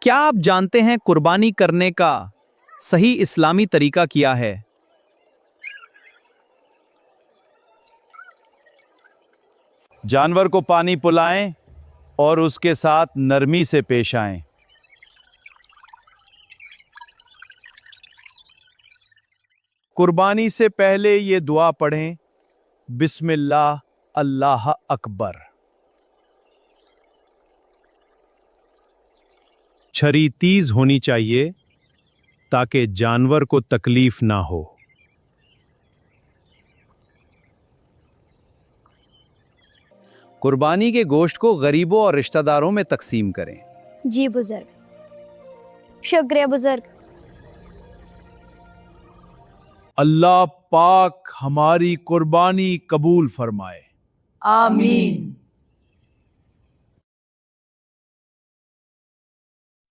क्या आप जानते हैं कुर्बानी करने का सही इस्लामी तरीका क्या है? जानवर को पानी पिलाएं और उसके साथ नरमी से पेश आएं। कुर्बानी से पहले ये दुआ पढ़ें, बिस्मिल्लाह अल्लाह अकबर। छरी तेज होनी चाहिए ताकि जानवर को तकलीफ ना हो। कुर्बानी के गोश्त को गरीबों और रिश्तेदारों में तकसीम करें। जी बुजुर्ग, शुक्रिया बुजुर्ग। अल्लाह पाक हमारी कुर्बानी कबूल फरमाए। आमीन।